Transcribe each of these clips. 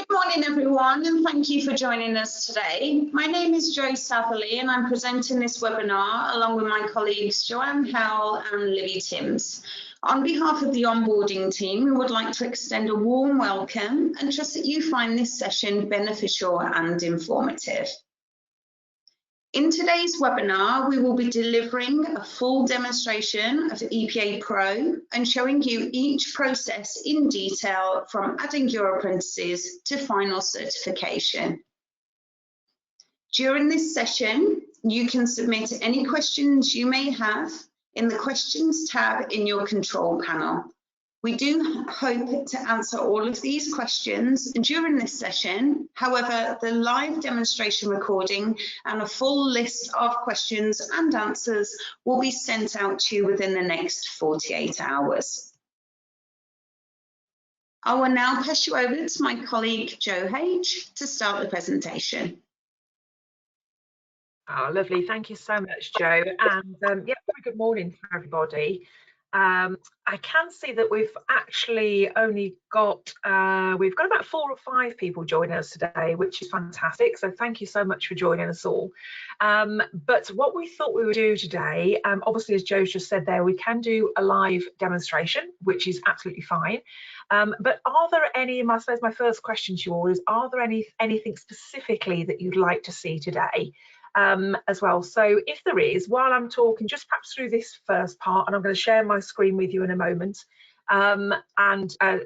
Good morning, everyone, and thank you for joining us today. My name is Jo Satherley, and I'm presenting this webinar along with my colleagues Joanne Howell and Libby Timms. On behalf of the onboarding team, we would like to extend a warm welcome and trust that you find this session beneficial and informative. In today's webinar, we will be delivering a full demonstration of EPA Pro and showing you each process in detail from adding your apprentices to final certification. During this session, you can submit any questions you may have in the Questions tab in your control panel. We do hope to answer all of these questions during this session. However, the live demonstration recording and a full list of questions and answers will be sent out to you within the next 48 hours. I will now pass you over to my colleague Jo H to start the presentation. Oh, lovely. Thank you so much, Jo. And yeah, very good morning to everybody. I can see that we've actually only got we've got about 4 or 5 people joining us today, which is fantastic. So thank you so much for joining us all. But what we thought we would do today, obviously, as Jo just said there, we can do a live demonstration, which is absolutely fine. But are there any, I suppose my first question to you all is, are there anything specifically that you'd like to see today? As well. So if there is, while I'm talking, just perhaps through this first part, and I'm going to share my screen with you in a moment, and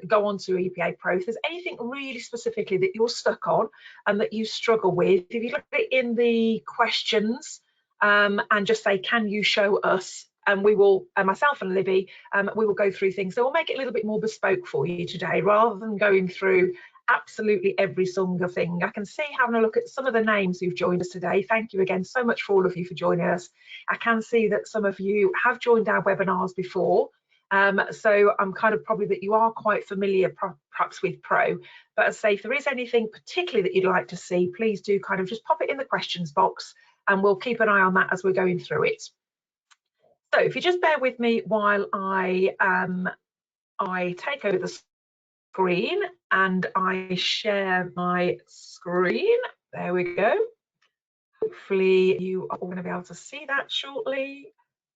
go on to EPA Pro. If there's anything really specifically that you're stuck on and that you struggle with, if you look at it in the questions and just say, can you show us? And we will, myself and Libby, we will go through things. So we'll make it a little bit more bespoke for you today, rather than going through absolutely every single thing. I can see, having a look at some of the names who've joined us today. Thank you again so much for all of you for joining us. I can see that some of you have joined our webinars before, so I'm kind of probably that you are quite familiar perhaps with Pro. But as I say, if there is anything particularly that you'd like to see, please do kind of just pop it in the questions box, and we'll keep an eye on that as we're going through it. So if you just bear with me while I take over the screen and I share my screen. There we go. Hopefully you are all going to be able to see that shortly.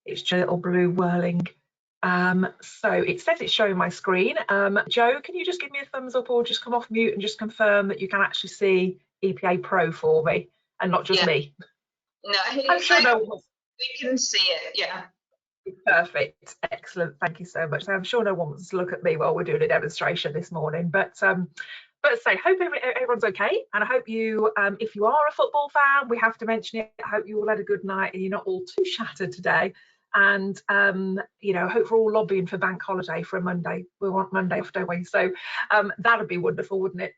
It's just a little blue whirling. So it says it's showing my screen. Jo, can you just give me a thumbs up or just come off mute and just confirm that you can actually see EPA Pro for me and not just me? No, I'm sure no one. We can see it, yeah. Perfect, excellent, thank you so much. I'm sure no one wants to look at me while we're doing a demonstration this morning, but say, hope everyone's okay, and I hope you, if you are a football fan, we have to mention it. I hope you all had a good night and you're not all too shattered today. And you know, hope we're all lobbying for bank holiday for a Monday. We want Monday off, don't we? So that would be wonderful, wouldn't it?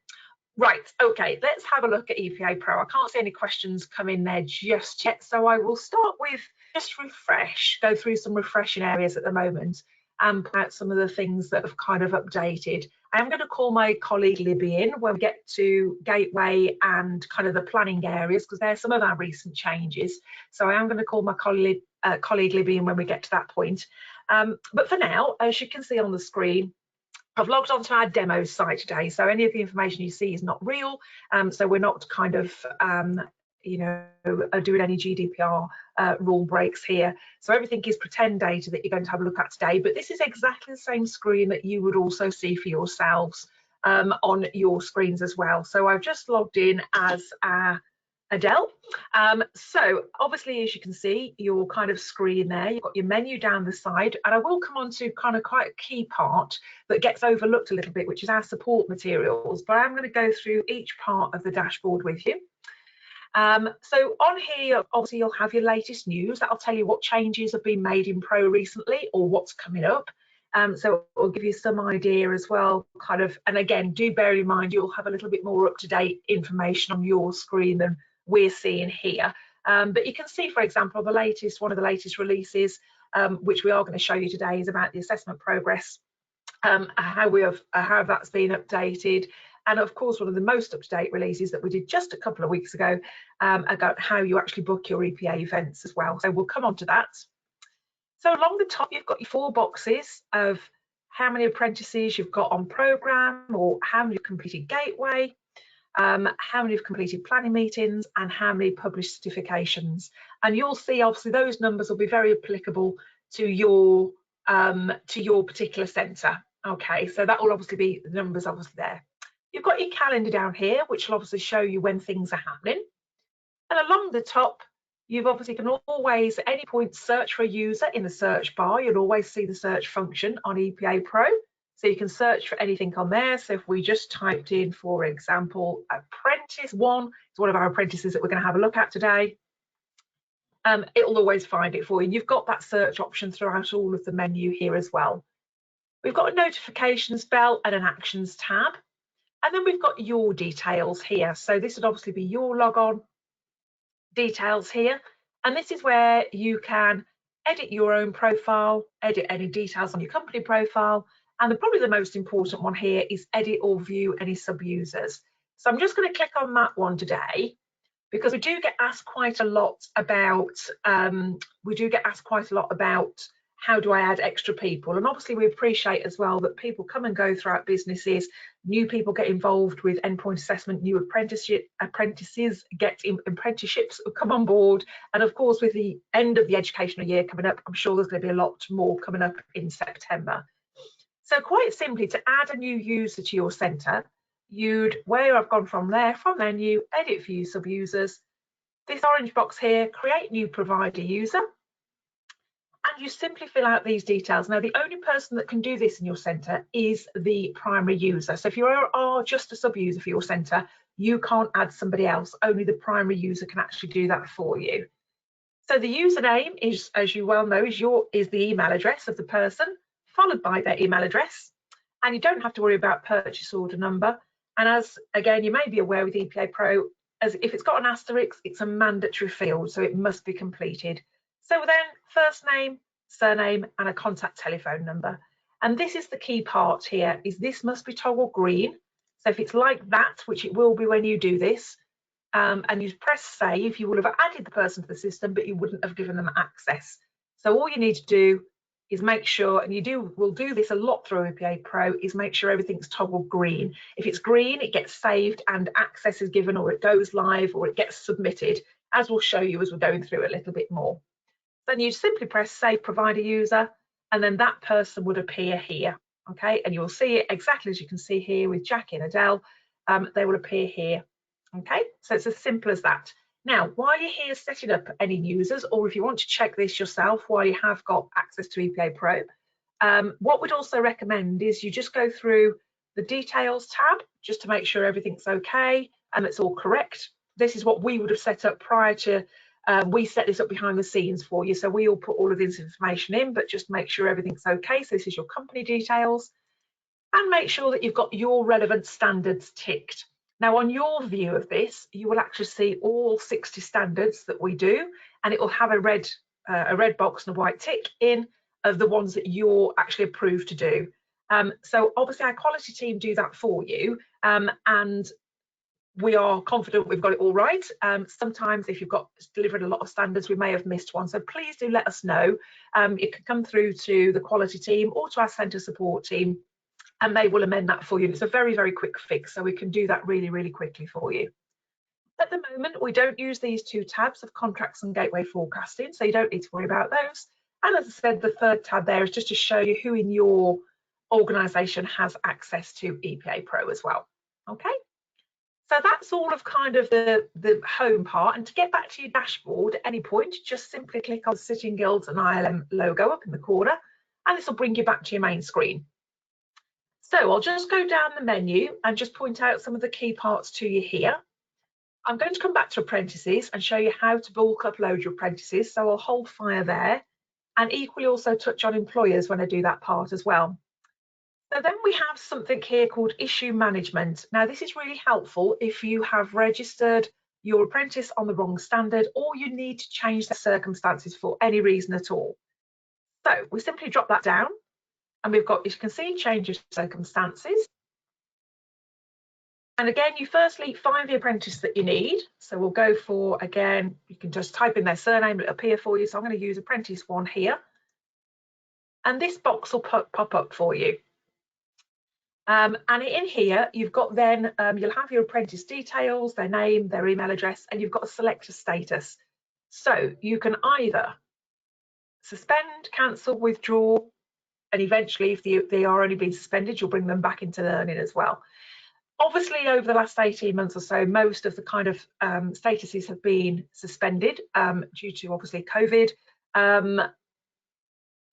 Right, okay, let's have a look at EPA Pro. I can't see any questions come in there just yet, so I will start with just go through some refreshing areas at the moment and point out some of the things that have kind of updated. I am going to call my colleague Libby in when we get to Gateway and kind of the planning areas, because they're some of our recent changes. So I am going to call my colleague Libby in when we get to that point. But for now, as you can see on the screen, I've logged onto our demo site today, so any of the information you see is not real. So we're not kind of, you know, doing any GDPR rule breaks here. So everything is pretend data that you're going to have a look at today. But this is exactly the same screen that you would also see for yourselves on your screens as well. So I've just logged in as Adele. So obviously, as you can see, your kind of screen there, you've got your menu down the side, and I will come on to kind of quite a key part that gets overlooked a little bit, which is our support materials, but I'm going to go through each part of the dashboard with you. So on here, obviously, you'll have your latest news. That'll tell you what changes have been made in Pro recently or what's coming up. So it'll give you some idea as well, kind of, and again, do bear in mind, you'll have a little bit more up-to-date information on your screen than we're seeing here. But you can see, for example, one of the latest releases, which we are going to show you today, is about the assessment progress, how that's been updated. And of course, one of the most up-to-date releases that we did just a couple of weeks ago about how you actually book your EPA events as well. So we'll come on to that. So along the top, you've got your 4 boxes of how many apprentices you've got on program or how many completed Gateway. how many have completed planning meetings, and how many published certifications. And you'll see, obviously, those numbers will be very applicable to your particular centre. Okay, so that will obviously be the numbers obviously there. You've got your calendar down here, which will obviously show you when things are happening. And along the top, you've obviously can always at any point search for a user in the search bar. You'll always see the search function on EPA Pro. So you can search for anything on there. So if we just typed in, for example, Apprentice 1, it's one of our apprentices that we're going to have a look at today. It will always find it for you. You've got that search option throughout all of the menu here as well. We've got a notifications bell and an actions tab. And then we've got your details here. So this would obviously be your logon details here. And this is where you can edit your own profile, edit any details on your company profile. And probably the most important one here is edit or view any sub-users. So I'm just going to click on that one today, because we do get asked quite a lot about how do I add extra people. And obviously we appreciate as well that people come and go throughout businesses. New people get involved with endpoint assessment, new apprentices get in apprenticeships come on board. And of course, with the end of the educational year coming up, I'm sure there's going to be a lot more coming up in September. So quite simply, to add a new user to your centre, where I've gone from menu, edit view sub-users, this orange box here, create new provider user, and you simply fill out these details. Now, the only person that can do this in your centre is the primary user. So if you are just a sub-user for your centre, you can't add somebody else. Only the primary user can actually do that for you. So the username is, as you well know, is the email address of the person, followed by their email address. And you don't have to worry about purchase order number. And as, again, you may be aware with EPA Pro, as if it's got an asterisk, it's a mandatory field, so it must be completed. So then first name, surname, and a contact telephone number. And this is the key part here, is this must be toggle green. So if it's like that, which it will be when you do this, and you press save, you will have added the person to the system, but you wouldn't have given them access. So all you need to do is make sure, and we'll do this a lot through EPA Pro, is make sure everything's toggle green. If it's green, it gets saved and access is given, or it goes live, or it gets submitted, as we'll show you as we're going through a little bit more. Then you simply press save provider user, and then that person would appear here. Okay, and you'll see it exactly as you can see here with Jackie and Adele. They will appear here. Okay, so it's as simple as that. Now, while you're here setting up any users, or if you want to check this yourself while you have got access to EPA Pro, what we'd also recommend is you just go through the details tab just to make sure everything's okay and it's all correct. This is what we would have set up prior to, we set this up behind the scenes for you. So we all put all of this information in, but just make sure everything's okay. So this is your company details, and make sure that you've got your relevant standards ticked. Now, on your view of this, you will actually see all 60 standards that we do, and it will have a red box and a white tick in of the ones that you're actually approved to do. So obviously our quality team do that for you, and we are confident we've got it all right. Sometimes if you've got delivered a lot of standards, we may have missed one. So please do let us know. It can come through to the quality team or to our centre support team, and they will amend that for you. It's a very, very quick fix, so we can do that really, really quickly for you. At the moment, we don't use these two tabs of contracts and gateway forecasting, so you don't need to worry about those. And as I said, the third tab there is just to show you who in your organisation has access to EPA Pro as well. Okay, so that's all of kind of the home part. And to get back to your dashboard at any point, just simply click on Sitting Guilds and ILM logo up in the corner, and this will bring you back to your main screen. So I'll just go down the menu and just point out some of the key parts to you here. I'm going to come back to apprentices and show you how to bulk upload your apprentices. So I'll hold fire there, and equally also touch on employers when I do that part as well. So then we have something here called issue management. Now this is really helpful if you have registered your apprentice on the wrong standard, or you need to change the circumstances for any reason at all. So we simply drop that down, and we've got, as you can see, change of circumstances. And again, you firstly find the apprentice that you need. So we'll go for, again, you can just type in their surname, it'll appear for you. So I'm going to use apprentice 1 here. And this box will pop up for you. And in here, you've got then, you'll have your apprentice details, their name, their email address, and you've got a selector status. So you can either suspend, cancel, withdraw, and eventually if they are only being suspended, you'll bring them back into learning as well. Obviously, over the last 18 months or so, most of the kind of statuses have been suspended due to obviously COVID.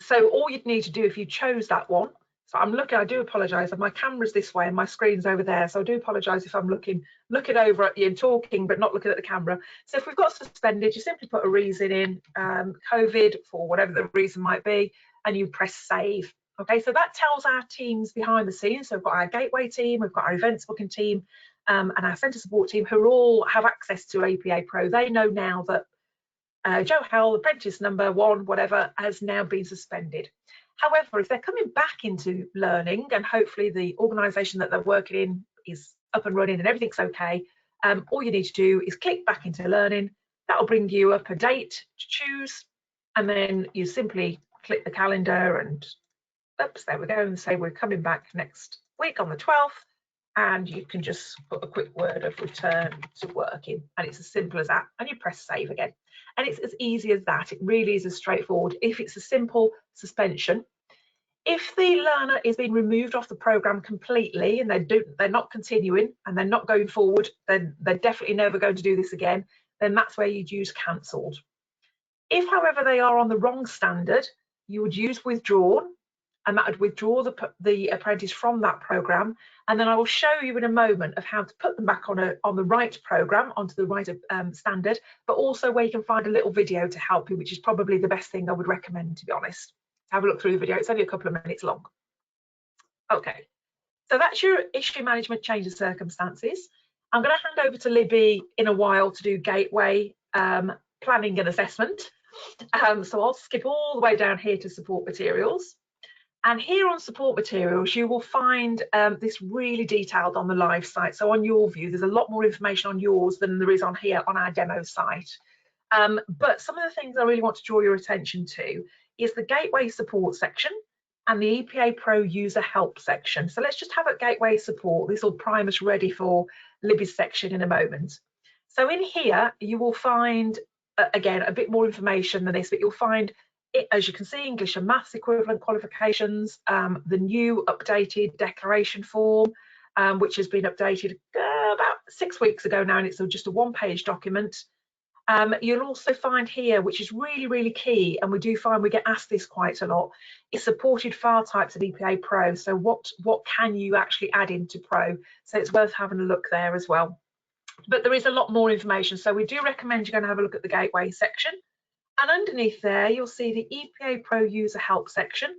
So all you'd need to do if you chose that one, so I'm looking, I do apologise, my camera's this way and my screen's over there, so I do apologise if I'm looking over at you and talking but not looking at the camera. So if we've got suspended, you simply put a reason in, COVID for whatever the reason might be, and you press save. Okay, so that tells our teams behind the scenes, so we've got our gateway team, we've got our events booking team, and our centre support team, who all have access to EPA Pro. They know now that Joe Howell, apprentice number 1, whatever, has now been suspended. However, if they're coming back into learning and hopefully the organisation that they're working in is up and running and everything's okay, all you need to do is click back into learning. That'll bring you up a date to choose, and then you simply click the calendar and oops, there we go, and say we're coming back next week on the 12th, and you can just put a quick word of return to working, and it's as simple as that, and you press save again. And it's as easy as that. It really is as straightforward if it's a simple suspension. If the learner is being removed off the programme completely and they're not continuing and they're not going forward, then they're definitely never going to do this again, then that's where you'd use cancelled. If, however, they are on the wrong standard, you would use withdrawn, and that would withdraw the apprentice from that programme. And then I will show you in a moment of how to put them back on the right programme, onto the right standard, but also where you can find a little video to help you, which is probably the best thing I would recommend, to be honest. Have a look through the video. It's only a couple of minutes long. Okay, so that's your issue management change of circumstances. I'm going to hand over to Libby in a while to do gateway planning and assessment. So I'll skip all the way down here to support materials. And here on support materials, you will find this really detailed on the live site. So on your view, there's a lot more information on yours than there is on here on our demo site. But some of the things I really want to draw your attention to is the gateway support section and the EPA Pro user help section. So let's just have a gateway support. This will prime us ready for Libby's section in a moment. So in here, you will find, again, a bit more information than this, but you'll find, as you can see, English and Maths equivalent qualifications, the new updated declaration form, which has been updated about 6 weeks ago now, and it's just a one-page document. You'll also find here, which is really, really key, and we do find we get asked this quite a lot, is supported file types of EPA Pro. So what can you actually add into Pro? So it's worth having a look there as well. But there is a lot more information, so we do recommend you're going to have a look at the gateway section. And underneath there, you'll see the EPA Pro user help section.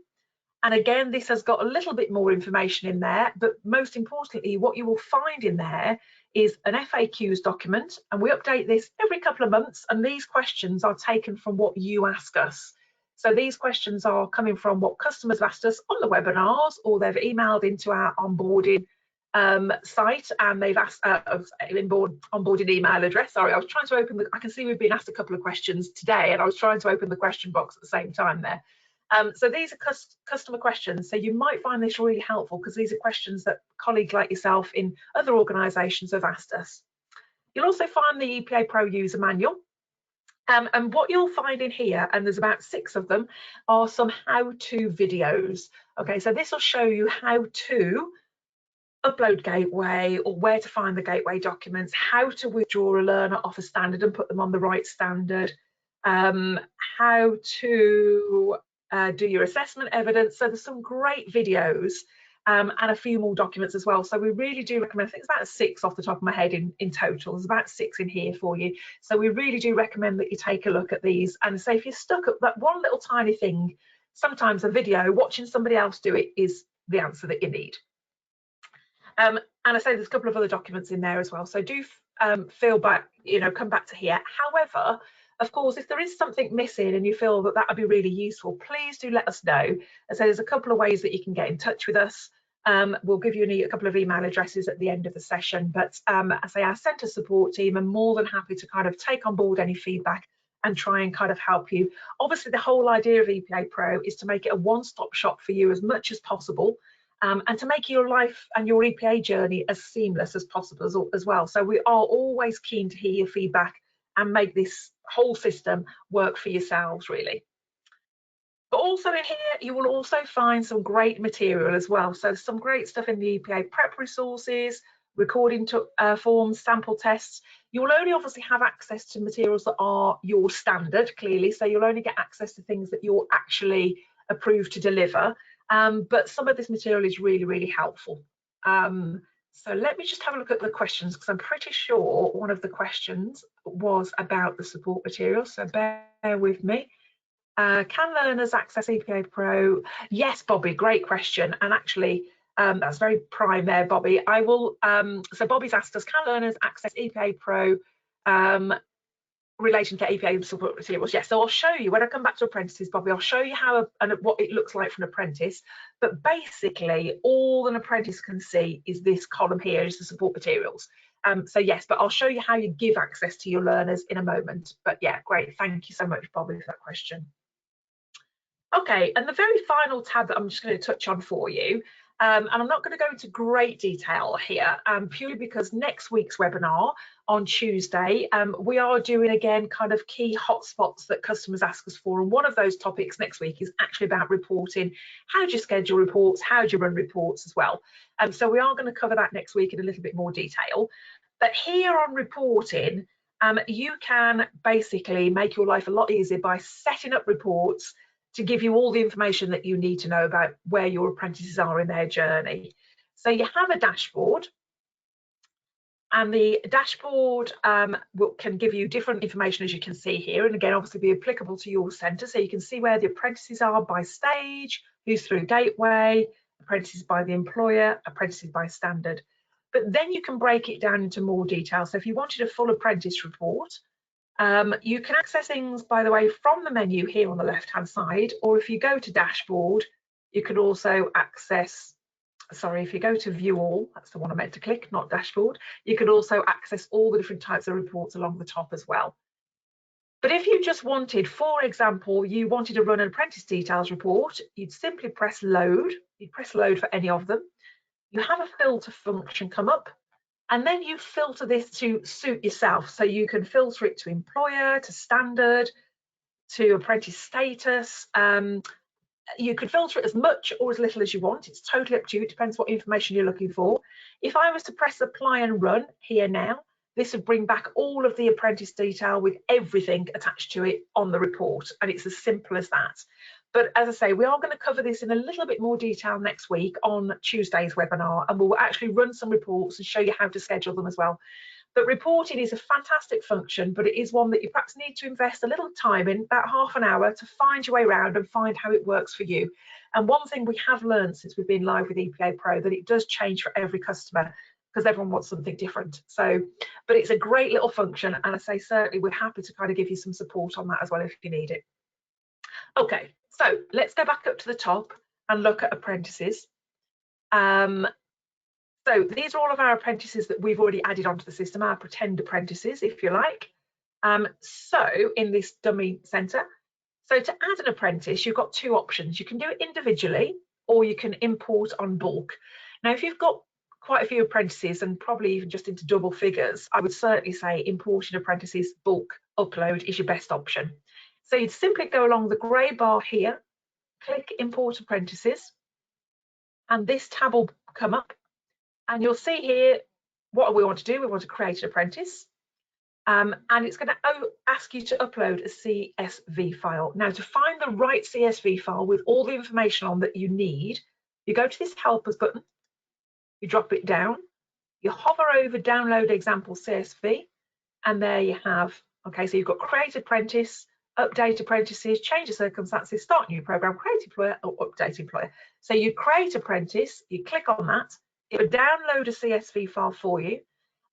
And again, this has got a little bit more information in there, but most importantly, what you will find in there is an FAQs document, and we update this every couple of months, and these questions are taken from what you ask us. So these questions are coming from what customers have asked us on the webinars, or they've emailed into our onboarding site, and they've asked onboarding email address. Sorry, I was trying to open I can see we've been asked a couple of questions today, and I was trying to open the question box at the same time there. So these are customer questions, so you might find this really helpful because these are questions that colleagues like yourself in other organisations have asked us. You'll also find the EPA Pro User Manual, and what you'll find in here, and there's about 6 of them, are some how-to videos. Okay, so this will show you how to upload gateway, or where to find the gateway documents, how to withdraw a learner off a standard and put them on the right standard, how to do your assessment evidence. So there's some great videos and a few more documents as well. So we really do recommend, I think it's about 6 off the top of my head in total. There's about 6 in here for you. So we really do recommend that you take a look at these. And say if you're stuck at that one little tiny thing, sometimes a video, watching somebody else do it is the answer that you need. And I say there's a couple of other documents in there as well. So do feel back, come back to here. However, of course, if there is something missing and you feel that would be really useful, please do let us know. So there's a couple of ways that you can get in touch with us. We'll give you a couple of email addresses at the end of the session. But I say our centre support team are more than happy to kind of take on board any feedback and try and kind of help you. Obviously, the whole idea of EPA Pro is to make it a one-stop shop for you as much as possible. and to make your life and your EPA journey as seamless as possible as well. So we are always keen to hear your feedback and make this whole system work for yourselves, really. But also in here, you will also find some great material as well. So some great stuff in the EPA prep resources, recording forms, sample tests. You will only obviously have access to materials that are your standard, clearly. So you'll only get access to things that you're actually approved to deliver. But some of this material is really, really helpful. So let me just have a look at the questions, because I'm pretty sure one of the questions was about the support material. So bear with me. Can learners access EPA Pro? Yes, Bobby, great question. And actually, that's very prime there, Bobby. I will, so Bobby's asked us, can learners access EPA Pro relation to EPA support materials? Yes, so I'll show you, when I come back to apprentices, Bobby, I'll show you how and what it looks like for an apprentice. But basically, all an apprentice can see is this column here, is the support materials. So yes, but I'll show you how you give access to your learners in a moment. But yeah, great. Thank you so much, Bobby, for that question. Okay, and the very final tab that I'm just going to touch on for you, and I'm not going to go into great detail here, purely because next week's webinar on Tuesday, we are doing again kind of key hotspots that customers ask us for, and one of those topics next week is actually about reporting. How do you schedule reports? How do you run reports as well? So we are going to cover that next week in a little bit more detail. But here on reporting, you can basically make your life a lot easier by setting up reports to give you all the information that you need to know about where your apprentices are in their journey. So you have a dashboard, and the dashboard can give you different information, as you can see here, and again obviously be applicable to your centre. So you can see where the apprentices are by stage, who's through gateway, apprentices by the employer, apprentices by standard. But then you can break it down into more detail. So if you wanted a full apprentice report, you can access things, by the way, from the menu here on the left-hand side, or if you go to dashboard, you can also access, sorry, if you go to view all, that's the one I meant to click, not dashboard, you can also access all the different types of reports along the top as well. But if you just wanted, for example, you wanted to run an apprentice details report, you'd simply press load, you'd press load for any of them. You have a filter function come up, and then you filter this to suit yourself. So you can filter it to employer, to standard, to apprentice status. You could filter it as much or as little as you want. It's totally up to you. It depends what information you're looking for. If I was to press apply and run here now, this would bring back all of the apprentice detail with everything attached to it on the report. And it's as simple as that. But as I say, we are going to cover this in a little bit more detail next week on Tuesday's webinar, and we'll actually run some reports and show you how to schedule them as well. But reporting is a fantastic function, but it is one that you perhaps need to invest a little time in, about half an hour, to find your way around and find how it works for you. And one thing we have learned since we've been live with EPA Pro, that it does change for every customer, because everyone wants something different. So, but it's a great little function, and I say certainly we're happy to kind of give you some support on that as well if you need it. Okay, so let's go back up to the top and look at apprentices. So these are all of our apprentices that we've already added onto the system, our pretend apprentices, if you like. So in this dummy centre, so to add an apprentice, you've got two options. You can do it individually, or you can import on bulk. Now, if you've got quite a few apprentices, and probably even just into double figures, I would certainly say importing apprentices bulk upload is your best option. So you'd simply go along the grey bar here, click import apprentices, and this tab will come up, and you'll see here what we want to do. We want to create an apprentice, and it's going to ask you to upload a CSV file. Now, to find the right CSV file with all the information on that you need, you go to this help us button, you drop it down, you hover over download example CSV, and there you have, okay, so you've got create apprentice, update apprentices, change the circumstances, start new program, create employer, or update employer. So you create apprentice, you click on that, it will download a CSV file for you,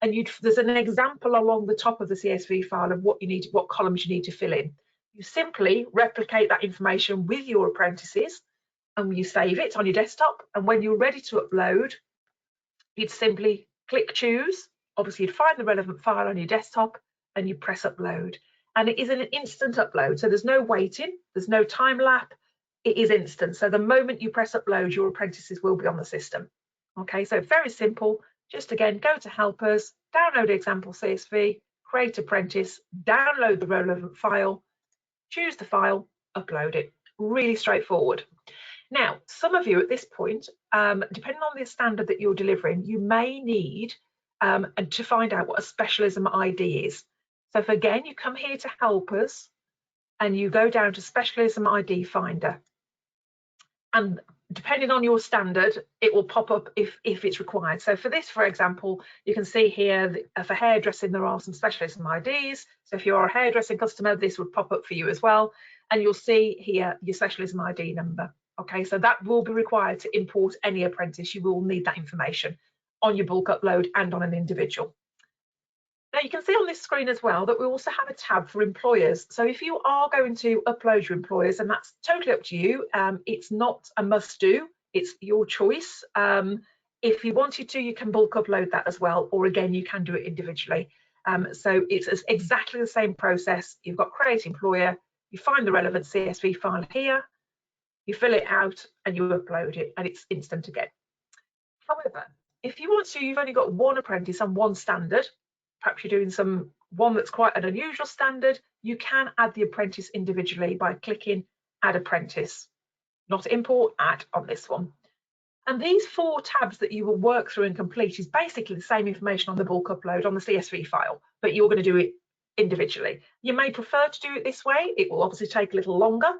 and there's an example along the top of the CSV file of what you need, what columns you need to fill in. You simply replicate that information with your apprentices, and you save it on your desktop, and when you're ready to upload, you'd simply click choose. Obviously, you'd find the relevant file on your desktop, and you press upload. And it is an instant upload, so there's no waiting, there's no time lapse. it is instant. So the moment you press upload, your apprentices will be on the system. Okay, so very simple. Just again, go to helpers, download example CSV, create apprentice, download the relevant file, choose the file, upload it. Really straightforward. Now, some of you at this point, depending on the standard that you're delivering, you may need to find out what a specialism ID is. So if again, you come here to helpers and you go down to Specialism Id Finder. And depending on your standard, it will pop up if it's required. So for this, for example, you can see here that for hairdressing, there are some specialism IDs. So if you're a hairdressing customer, this would pop up for you as well. And you'll see here your specialism ID number. Okay, so that will be required to import any apprentice. You will need that information on your bulk upload and on an individual. Now you can see on this screen as well that we also have a tab for employers. So if you are going to upload your employers, and that's totally up to you, it's not a must do, it's your choice. If you wanted to, you can bulk upload that as well, or again, you can do it individually. So it's exactly the same process. You've got create employer, you find the relevant CSV file here, you fill it out and you upload it, and it's instant again. However, if you want to, you've only got one apprentice on one standard, perhaps you're doing one that's quite an unusual standard, you can add the apprentice individually by clicking Add Apprentice. Not import, add on this one. And these 4 tabs that you will work through and complete is basically the same information on the bulk upload on the CSV file, but you're going to do it individually. You may prefer to do it this way. It will obviously take a little longer.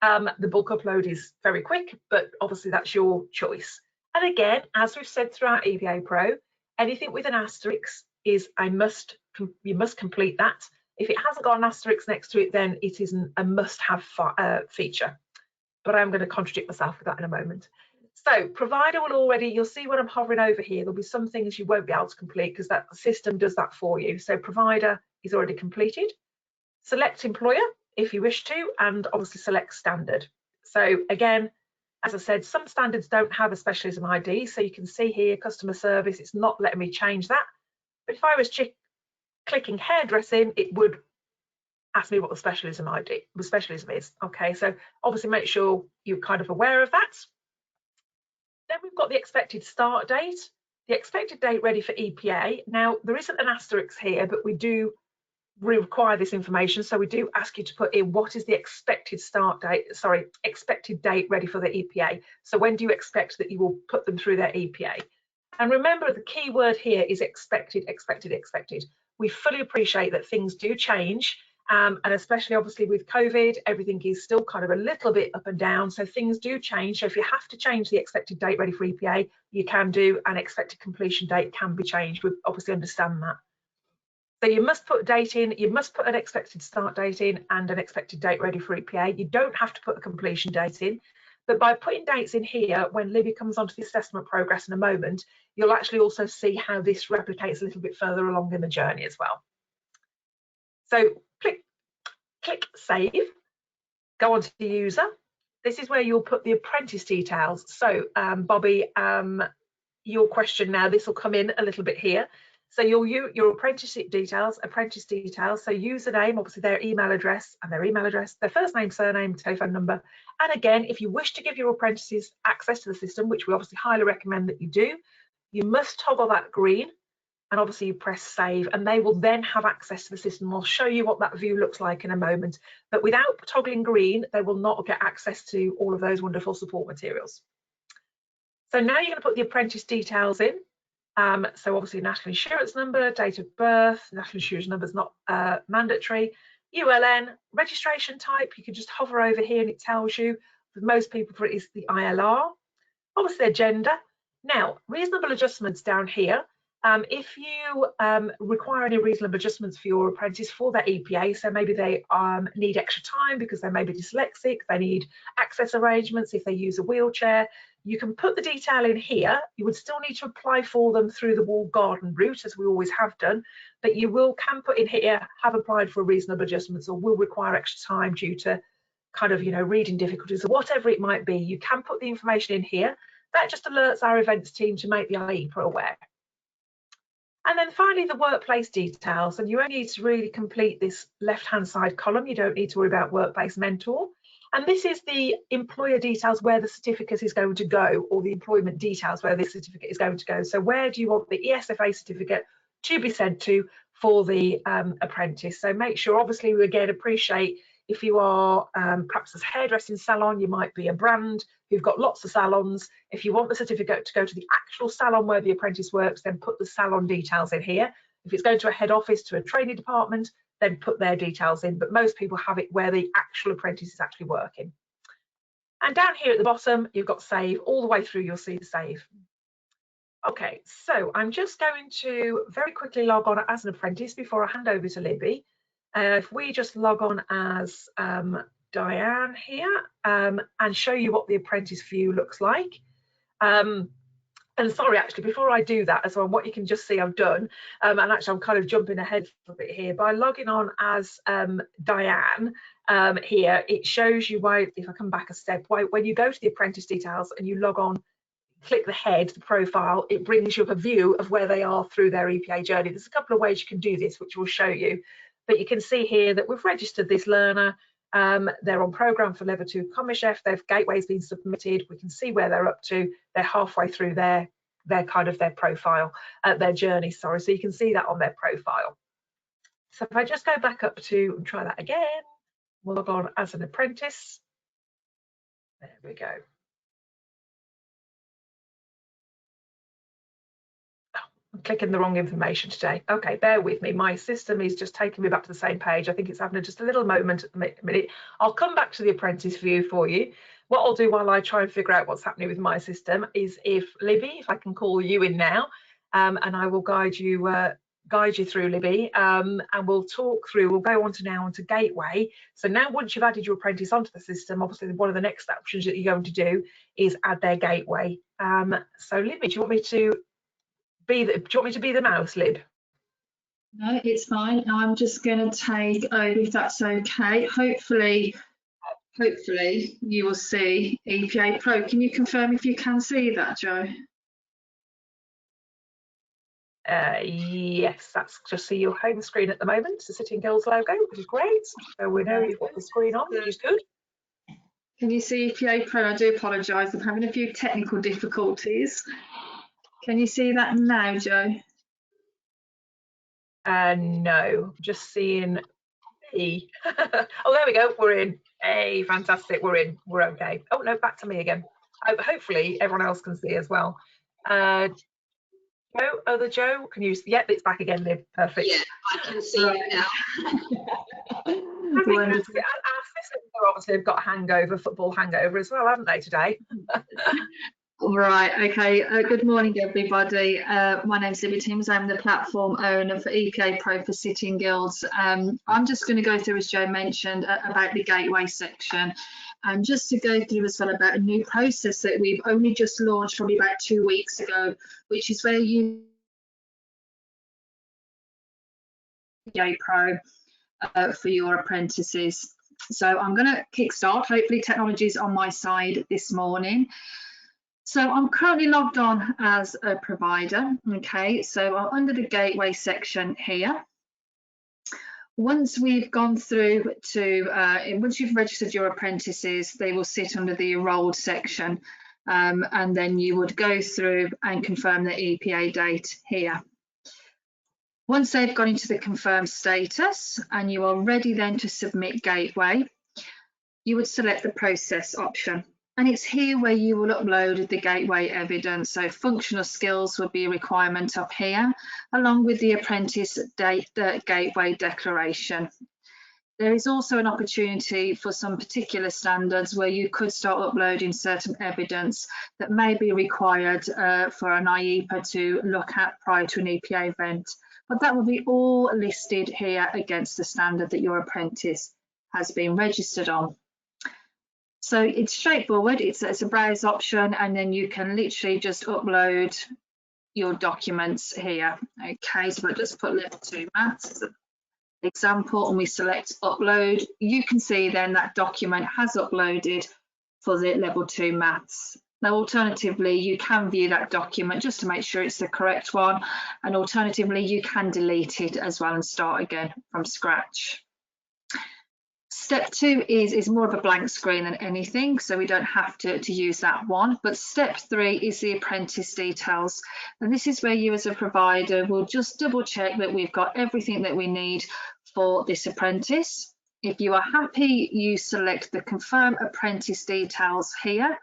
The bulk upload is very quick, but obviously that's your choice. And again, as we've said throughout EPA Pro, anything with an asterisk is you must complete that. If it hasn't got an asterisk next to it, then it isn't a must-have feature. But I'm going to contradict myself with that in a moment. So provider will already, you'll see when I'm hovering over here, there'll be some things you won't be able to complete because that system does that for you. So provider is already completed. Select employer if you wish to, and obviously select standard. So again, as I said, some standards don't have a specialism ID. So you can see here, customer service, it's not letting me change that. But if I was clicking hairdressing, it would ask me what the specialism is. Okay, so obviously make sure you're kind of aware of that. Then we've got the expected start date, the expected date ready for EPA. Now, there isn't an asterisk here, but we do require this information. So we do ask you to put in what is the expected expected date ready for the EPA. So when do you expect that you will put them through their EPA? And remember, the key word here is expected, expected, expected. We fully appreciate that things do change, and especially obviously with COVID, everything is still kind of a little bit up and down, so things do change. So if you have to change the expected date ready for EPA, you can do, and expected completion date can be changed. We obviously understand that. So you must put a date in, you must put an expected start date in and an expected date ready for EPA. You don't have to put a completion date in. But by putting dates in here, when Libby comes onto the assessment progress in a moment, you'll actually also see how this replicates a little bit further along in the journey as well. So click Save, go on to the user. This is where you'll put the apprentice details. So Bobby, your question now, this will come in a little bit here. So your apprentice details, so username, obviously their email address, their first name, surname, telephone number. And again, if you wish to give your apprentices access to the system, which we obviously highly recommend that you do, you must toggle that green, and obviously you press save, and they will then have access to the system. I'll show you what that view looks like in a moment. But without toggling green, they will not get access to all of those wonderful support materials. So now you're going to put the apprentice details in. So obviously national insurance number, date of birth, national insurance number is not mandatory, ULN, registration type, you can just hover over here and it tells you. For most people, for it is the ILR, obviously their gender. Now, reasonable adjustments down here. If you require any reasonable adjustments for your apprentice for their EPA, so maybe they need extra time because they may be dyslexic, they need access arrangements if they use a wheelchair, you can put the detail in here. You would still need to apply for them through the walled garden route, as we always have done, but you can put in here, have applied for reasonable adjustments or will require extra time due to kind of, reading difficulties or whatever it might be. You can put the information in here. That just alerts our events team to make the IEPA aware. And then finally, the workplace details, and you only need to really complete this left-hand side column. You don't need to worry about workplace mentor. And this is the employer details where the certificate is going to go, or the employment details where this certificate is going to go. So where do you want the ESFA certificate to be sent to for the apprentice? So make sure, obviously, we again appreciate if you are perhaps a hairdressing salon, you might be a brand who've got lots of salons. If you want the certificate to go to the actual salon where the apprentice works, then put the salon details in here. If it's going to a head office, to a training department, then put their details in, but most people have it where the actual apprentice is actually working. And down here at the bottom, you've got save. All the way through, you'll see the save. Okay, so I'm just going to very quickly log on as an apprentice before I hand over to Libby. If we just log on as Diane here and show you what the Apprentice View looks like. And sorry, actually, before I do that as well, what you can just see I've done, and actually I'm kind of jumping ahead a little bit here, by logging on as Diane here, it shows you why, if I come back a step, why when you go to the Apprentice Details and you log on, click the head, the profile, it brings you up a view of where they are through their EPA journey. There's a couple of ways you can do this, which we'll show you. But you can see here that we've registered this learner. They're on program for level 2 CommerChef. Their gateway's been submitted. We can see where they're up to. They're halfway through their profile, their journey, sorry. So you can see that on their profile. So if I just go back up to and try that again, we'll log on as an apprentice. There we go. I'm clicking the wrong information today. Okay, bear with me. My system is just taking me back to the same page. I think it's having just a little moment at the minute. I'll come back to the Apprentice View for you. What I'll do while I try and figure out what's happening with my system is, if Libby, if I can call you in now, and I will guide you through, Libby, and we'll talk through. We'll go on to now onto Gateway. So now, once you've added your apprentice onto the system, obviously one of the next options that you're going to do is add their gateway. So Libby, do you want me to be the mouse, Lib? No, it's fine. I'm just going to take over, if that's okay. Hopefully you will see EPA Pro. Can you confirm if you can see that, Joe? Yes, that's just see your home screen at the moment. It's the Sitting Girls logo, which is great. So we know you've got the screen on, which is good. Can you see EPA Pro? I do apologise. I'm having a few technical difficulties. Can you see that now, Joe? No, just seeing E. Oh, there we go. We're in. Hey, fantastic. We're in. We're okay. Oh no, back to me again. Hopefully everyone else can see as well. Joe, other Joe, can you? Yeah, it's back again, Lib. Perfect. Yeah, I can see it now. Our systems obviously have got football hangover as well, haven't they, today? Right, okay. Good morning, everybody. My name's Libby Timms. I'm the platform owner for EPA Pro for Sitting Guilds. I'm just going to go through, as Joe mentioned, about the gateway section, and just to go through as well about a new process that we've only just launched probably about 2 weeks ago, which is where you EPA Pro for your apprentices. So I'm going to kickstart. Hopefully technology's on my side this morning. So I'm currently logged on as a provider. Okay, so I'm under the gateway section here. Once we've gone through to, once you've registered your apprentices, they will sit under the enrolled section, and then you would go through and confirm the EPA date here. Once they've gone into the confirmed status and you are ready then to submit gateway, you would select the process option. And it's here where you will upload the gateway evidence. So functional skills will be a requirement up here, along with the apprentice gateway declaration. There is also an opportunity for some particular standards where you could start uploading certain evidence that may be required for an IEPA to look at prior to an EPA event. But that will be all listed here against the standard that your apprentice has been registered on. So it's straightforward. It's a browse option, and then you can literally just upload your documents here. Okay, so I'll just put level 2 maths as an example, and we select upload. You can see then that document has uploaded for the level 2 maths. Now, alternatively, you can view that document just to make sure it's the correct one, and alternatively, you can delete it as well and start again from scratch. Step 2 is more of a blank screen than anything, so we don't have to use that one. But step 3 is the apprentice details. And this is where you as a provider will just double check that we've got everything that we need for this apprentice. If you are happy, you select the confirm apprentice details here.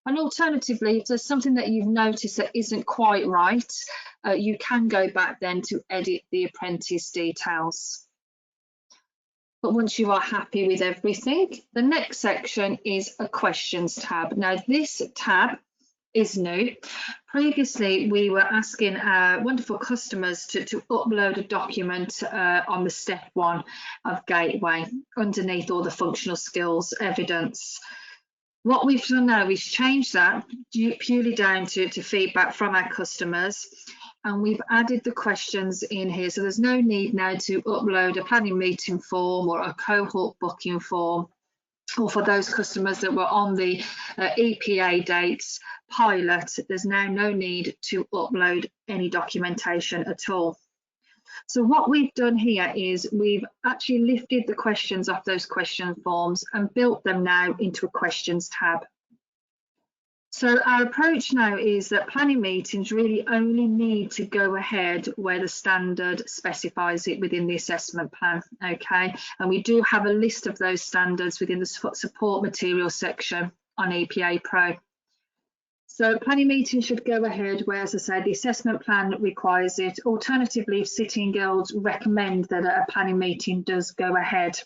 And alternatively, if there's something that you've noticed that isn't quite right, you can go back then to edit the apprentice details. But once you are happy with everything, the next section is a questions tab. Now this tab is new. Previously, we were asking our wonderful customers to upload a document on the step 1 of Gateway underneath all the functional skills evidence. What we've done now is change that purely down to feedback from our customers, and we've added the questions in here. So there's no need now to upload a planning meeting form or a cohort booking form, or for those customers that were on the EPA dates pilot, there's now no need to upload any documentation at all. So what we've done here is we've actually lifted the questions off those question forms and built them now into a questions tab. So our approach now is that planning meetings really only need to go ahead where the standard specifies it within the assessment plan, okay? And we do have a list of those standards within the support material section on EPA Pro. So planning meetings should go ahead where, as I said, the assessment plan requires it. Alternatively, if City & Guilds recommend that a planning meeting does go ahead.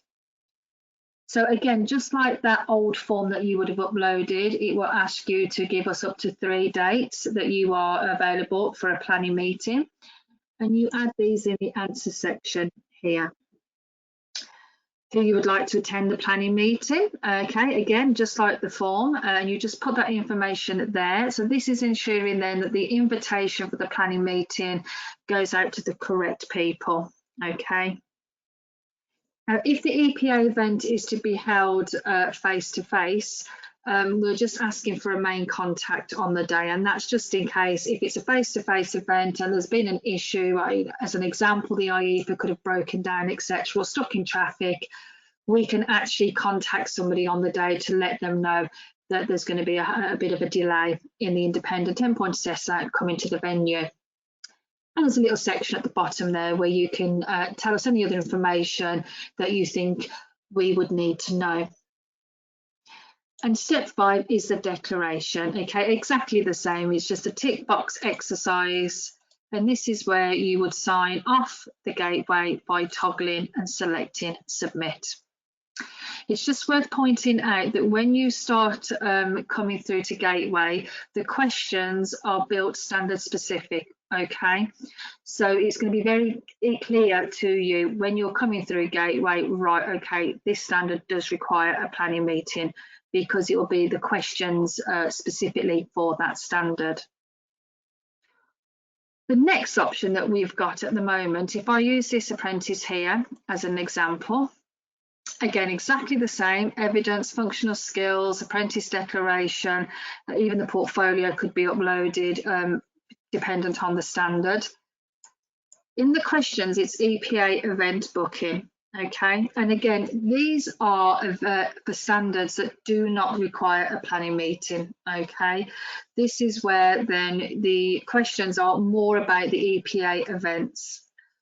So again, just like that old form that you would have uploaded, it will ask you to give us up to 3 dates that you are available for a planning meeting. And you add these in the answer section here. Who you would like to attend the planning meeting. Okay, again, just like the form, and you just put that information there. So this is ensuring then that the invitation for the planning meeting goes out to the correct people. Okay. Now, if the EPA event is to be held face-to-face, we're just asking for a main contact on the day, and that's just in case if it's a face-to-face event and there's been an issue, as an example, the IEPA could have broken down, etc., or stuck in traffic, we can actually contact somebody on the day to let them know that there's going to be a bit of a delay in the independent endpoint assessor coming to the venue. And there's a little section at the bottom there where you can tell us any other information that you think we would need to know. And step 5 is the declaration. Okay, exactly the same. It's just a tick box exercise. And this is where you would sign off the gateway by toggling and selecting submit. It's just worth pointing out that when you start coming through to Gateway, the questions are built standard specific. Okay, so it's going to be very clear to you when you're coming through Gateway, right, okay, this standard does require a planning meeting, because it will be the questions specifically for that standard. The next option that we've got at the moment, if I use this apprentice here as an example, again, exactly the same, evidence, functional skills, apprentice declaration, even the portfolio could be uploaded dependent on the standard. In the questions, it's EPA event booking, okay? And again, these are the standards that do not require a planning meeting, okay? This is where then the questions are more about the EPA events.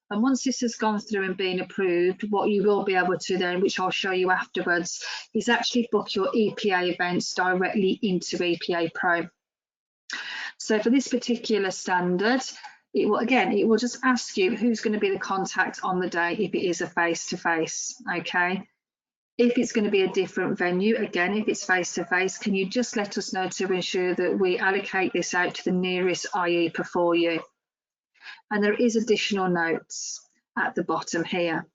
And once this has gone through and been approved, what you will be able to then, which I'll show you afterwards, is actually book your EPA events directly into EPA Pro. So for this particular standard, it will just ask you who's going to be the contact on the day if it is a face-to-face, okay? If it's going to be a different venue, again, if it's face-to-face, can you just let us know to ensure that we allocate this out to the nearest IEPA for you? And there is additional notes at the bottom here.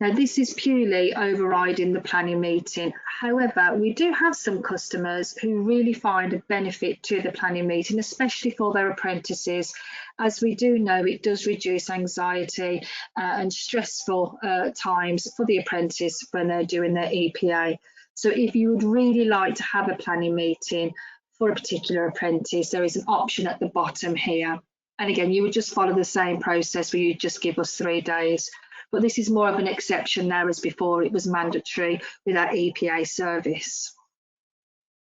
Now, this is purely overriding the planning meeting. However, we do have some customers who really find a benefit to the planning meeting, especially for their apprentices. As we do know, it does reduce anxiety and stressful times for the apprentice when they're doing their EPA. So if you would really like to have a planning meeting for a particular apprentice, there is an option at the bottom here. And again, you would just follow the same process where you just give us 3 days but this is more of an exception now, as before it was mandatory with our EPA service.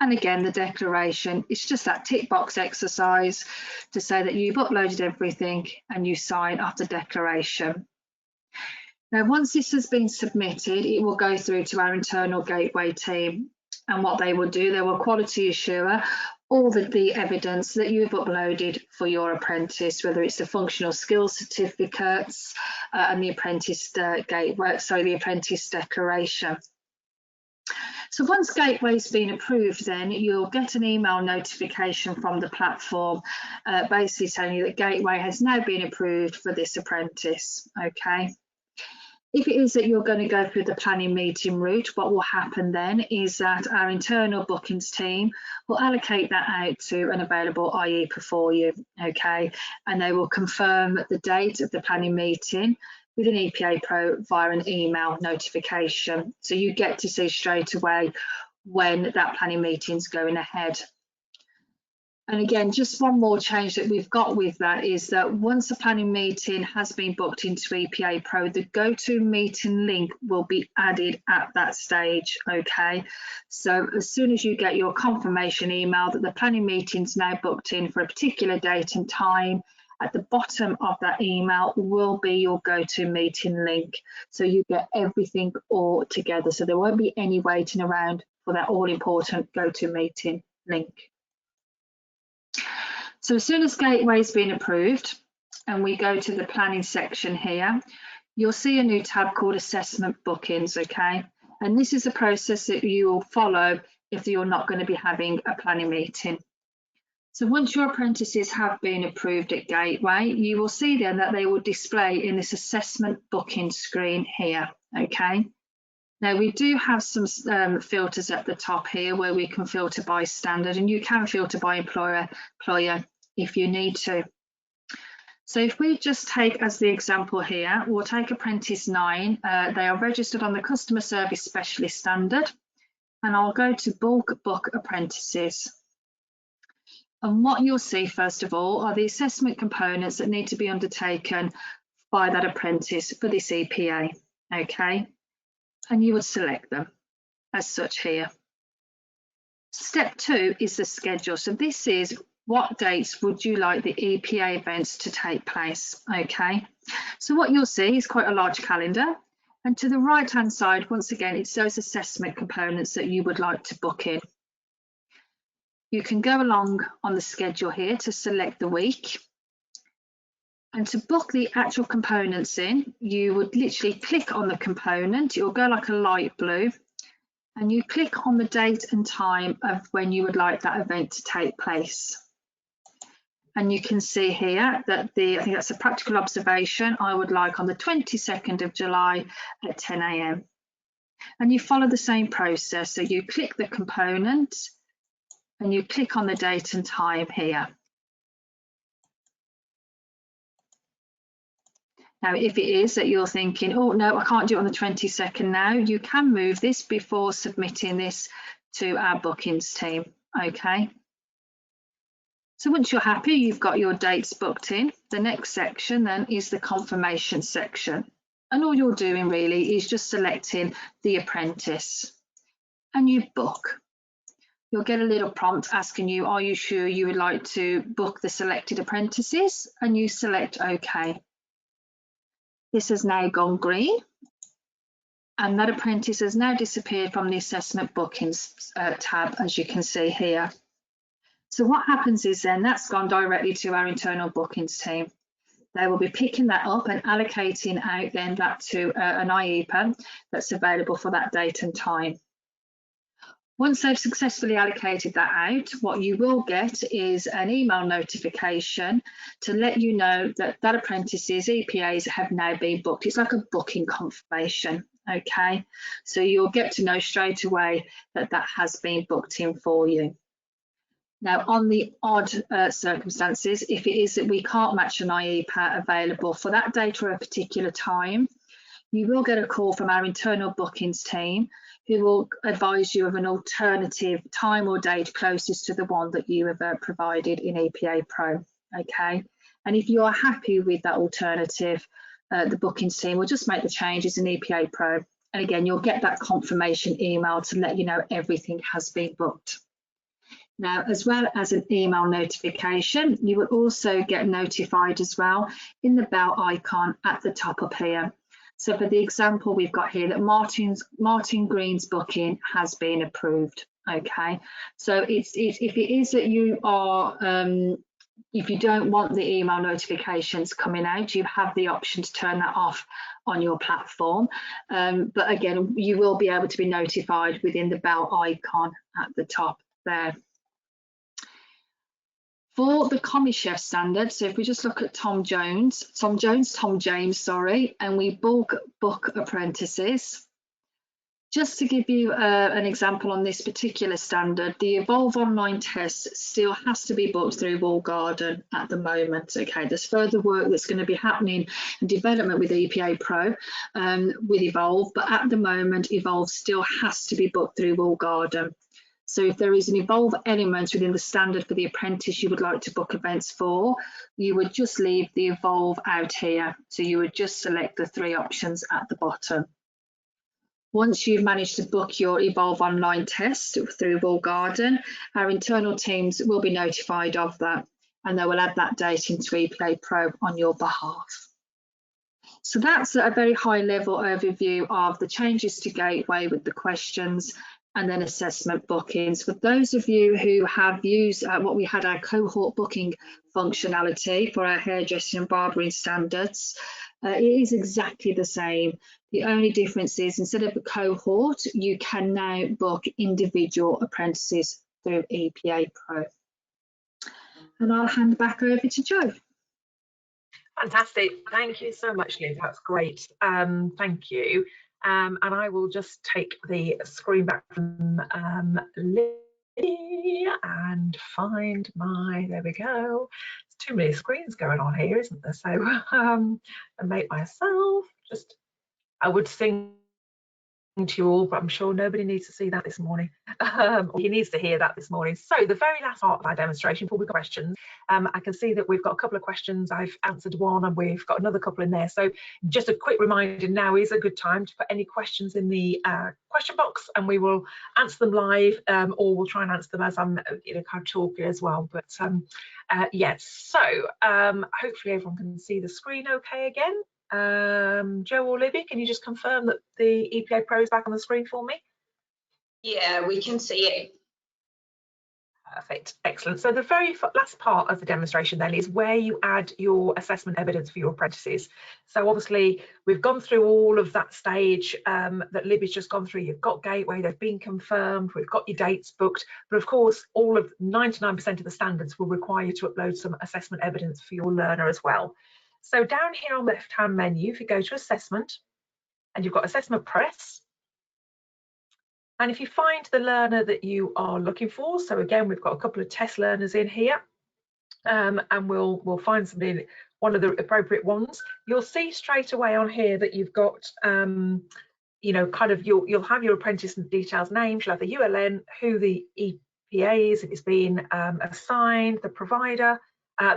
And again, the declaration, it's just that tick box exercise to say that you've uploaded everything and you sign off the declaration. Now, once this has been submitted, it will go through to our internal gateway team. And what they will do, they will quality assure all the evidence that you've uploaded for your apprentice, whether it's the functional skills certificates and the apprentice gateway, sorry, the apprentice declaration. So once Gateway's been approved, then you'll get an email notification from the platform basically telling you that Gateway has now been approved for this apprentice, okay? If it is that you're going to go through the planning meeting route, what will happen then is that our internal bookings team will allocate that out to an available IEPA for you, okay? And they will confirm the date of the planning meeting with an EPA Pro via an email notification. So you get to see straight away when that planning meeting's going ahead. And again, just one more change that we've got with that is that once the planning meeting has been booked into EPA Pro, the GoToMeeting link will be added at that stage, okay? So as soon as you get your confirmation email that the planning meeting's now booked in for a particular date and time, at the bottom of that email will be your GoToMeeting link. So you get everything all together. So there won't be any waiting around for that all important GoToMeeting link. So as soon as Gateway's been approved and we go to the planning section here, you'll see a new tab called Assessment Bookings, okay? And this is a process that you will follow if you're not going to be having a planning meeting. So once your apprentices have been approved at Gateway, you will see then that they will display in this assessment booking screen here, okay? Now we do have some filters at the top here where we can filter by standard, and you can filter by employer if you need to. So if we just take as the example here, we'll take Apprentice 9. They are registered on the Customer Service Specialist Standard, and I'll go to Bulk Book Apprentices. And what you'll see, first of all, are the assessment components that need to be undertaken by that apprentice for this EPA, okay? And you would select them as such here. Step 2 is the schedule. So this is what dates would you like the EPA events to take place, okay? So what you'll see is quite a large calendar. And to the right-hand side, once again, it's those assessment components that you would like to book in. You can go along on the schedule here to select the week. And to book the actual components in, you would literally click on the component. It will go like a light blue. And you click on the date and time of when you would like that event to take place. And you can see here that I think that's a practical observation I would like on the 22nd of July at 10 AM. And you follow the same process. So you click the component and you click on the date and time here. Now, if it is that you're thinking, oh no, I can't do it on the 22nd now, you can move this before submitting this to our bookings team, okay? So once you're happy, you've got your dates booked in, the next section then is the confirmation section. And all you're doing really is just selecting the apprentice and you book. You'll get a little prompt asking you, are you sure you would like to book the selected apprentices? And you select OK. This has now gone green. And that apprentice has now disappeared from the assessment bookings tab, as you can see here. So what happens is then that's gone directly to our internal bookings team. They will be picking that up and allocating out then that to an IEPA that's available for that date and time. Once they've successfully allocated that out, what you will get is an email notification to let you know that that apprentice's EPAs have now been booked. It's like a booking confirmation, okay? So you'll get to know straight away that that has been booked in for you. Now, on the odd circumstances, if it is that we can't match an IEPA available for that date or a particular time, you will get a call from our internal bookings team who will advise you of an alternative time or date closest to the one that you have provided in EPA Pro, okay? And if you are happy with that alternative, the bookings team will just make the changes in EPA Pro. And again, you'll get that confirmation email to let you know everything has been booked. Now, as well as an email notification, you will also get notified as well in the bell icon at the top up here. So for the example, we've got here that Martin Green's booking has been approved. Okay, so if it is that you are, if you don't want the email notifications coming out, you have the option to turn that off on your platform. But again, you will be able to be notified within the bell icon at the top there. For the CommiChef standard, so if we just look at Tom James, sorry, and we book apprentices, just to give you an example on this particular standard, the Evolve online test still has to be booked through Walled Garden at the moment. Okay, there's further work that's going to be happening and development with EPA Pro with Evolve, but at the moment, Evolve still has to be booked through Walled Garden. So if there is an Evolve element within the standard for the apprentice you would like to book events for, you would just leave the Evolve out here. So you would just select the 3 options at the bottom. Once you've managed to book your Evolve online test through Walled Garden, our internal teams will be notified of that, and they will add that date into EPA Pro on your behalf. So that's a very high level overview of the changes to Gateway with the questions and then assessment bookings. For those of you who have used what we had our cohort booking functionality for our hairdressing and barbering standards, it is exactly the same. The only difference is instead of a cohort, you can now book individual apprentices through EPA Pro. And I'll hand back over to Jo. Fantastic. Thank you so much, Liz. That's great. Thank you. And I will just take the screen back from Lily and find my, there we go. There's too many screens going on here, isn't there? So I make myself just, I would sing to you all, but I'm sure nobody needs to see that this morning. Or he needs to hear that this morning. So the very last part of our demonstration, before we got questions, I can see that we've got a couple of questions. I've answered one and we've got another couple in there. So just a quick reminder, now is a good time to put any questions in the question box and we will answer them live, or we'll try and answer them as I'm kind of talking as well. But yes, so hopefully everyone can see the screen okay again. Jo or Libby, can you just confirm that the EPA Pro is back on the screen for me? Yeah, we can see it. Perfect, excellent. So the very last part of the demonstration then is where you add your assessment evidence for your apprentices. So obviously we've gone through all of that stage that Libby's just gone through. You've got Gateway, they've been confirmed, we've got your dates booked, but of course all of 99% of the standards will require you to upload some assessment evidence for your learner as well. So down here on the left-hand menu, if you go to assessment and you've got assessment press, and if you find the learner that you are looking for, so again, we've got a couple of test learners in here, and we'll find somebody, one of the appropriate ones. You'll see straight away on here that you've got, you know, kind of you'll have your apprentice details names, you'll have the ULN, who the EPA is, if it's been assigned, the provider,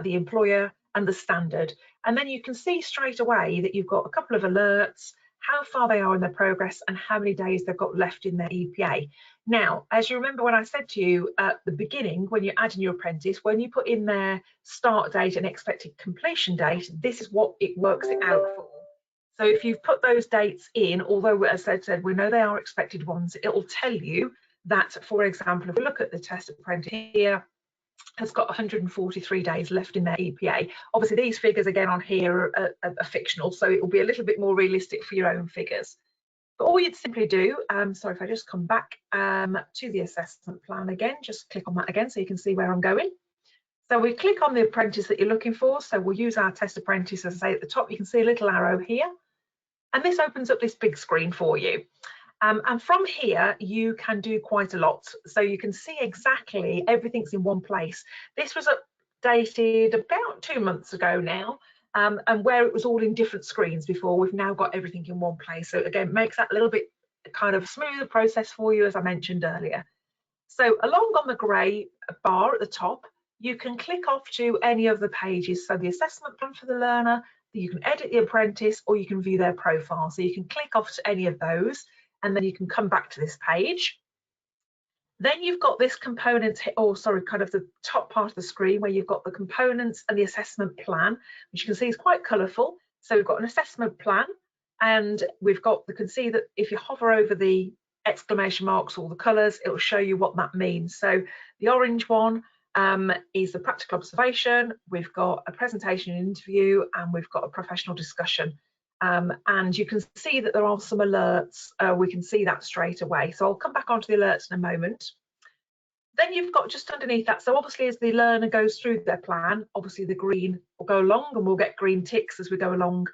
the employer, and the standard. And then you can see straight away that you've got a couple of alerts, how far they are in their progress and how many days they've got left in their EPA. Now, as you remember when I said to you at the beginning, when you're adding your apprentice, when you put in their start date and expected completion date, this is what it works it out for. So if you've put those dates in, although as I said, we know they are expected ones, it will tell you that, for example, if we look at the test apprentice here, has got 143 days left in their EPA. Obviously, these figures again on here are fictional, so it will be a little bit more realistic for your own figures. But all you'd simply do, sorry if I just come back to the assessment plan again, just click on that again so you can see where I'm going. So we click on the apprentice that you're looking for. So we'll use our test apprentice, as I say, at the top, you can see a little arrow here. And this opens up this big screen for you. And from here, you can do quite a lot. So you can see exactly everything's in one place. This was updated about 2 months ago now, and where it was all in different screens before, we've now got everything in one place. So again, makes that a little bit kind of smoother process for you, as I mentioned earlier. So along on the grey bar at the top, you can click off to any of the pages. So the assessment plan for the learner, You can edit the apprentice or you can view their profile. So you can click off to any of those and then you can come back to this page. Then you've got this component, or sorry, kind of the top part of the screen where you've got the components and the assessment plan, which you can see is quite colourful. So we've got an assessment plan, and we've got, you can see that if you hover over the exclamation marks or the colours, it will show you what that means. So the orange one is the practical observation, we've got a presentation and interview, and we've got a professional discussion. And you can see that there are some alerts. We can see that straight away. So I'll come back onto the alerts in a moment. Then you've got just underneath that, so obviously as the learner goes through their plan, obviously the green will go along and we'll get green ticks as we go along